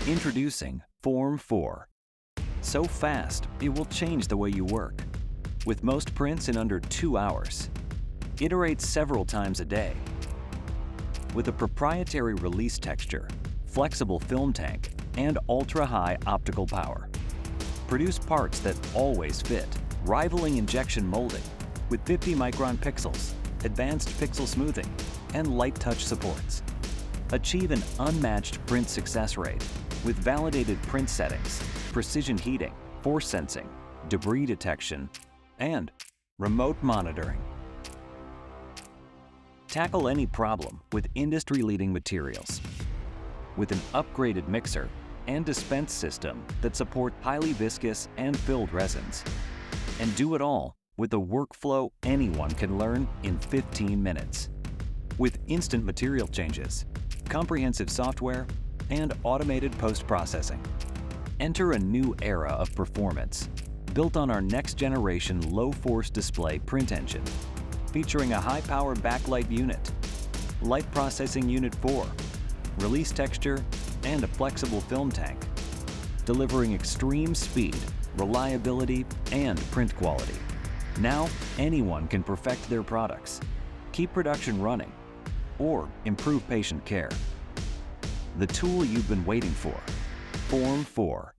Introducing Form4. So fast, it will change the way you work. With most prints in under 2 hours. Iterate several times a day. With a proprietary release texture, flexible film tank, and ultra-high optical power. Produce parts that always fit, rivaling injection molding with 50-micron pixels, advanced pixel smoothing, and light touch supports. Achieve an unmatched print success rate with validated print settings, precision heating, force sensing, debris detection, and remote monitoring. Tackle any problem with industry-leading materials. With an upgraded mixer and dispense system that support highly viscous and filled resins. And do it all with a workflow anyone can learn in 15 minutes. With instant material changes, comprehensive software, and automated post-processing. Enter a new era of performance, built on our next-generation low-force display print engine, featuring a high-power backlight unit, light processing unit 4, release texture, and a flexible film tank, delivering extreme speed, reliability, and print quality. Now, anyone can perfect their products, keep production running, or improve patient care. The tool you've been waiting for, Form4.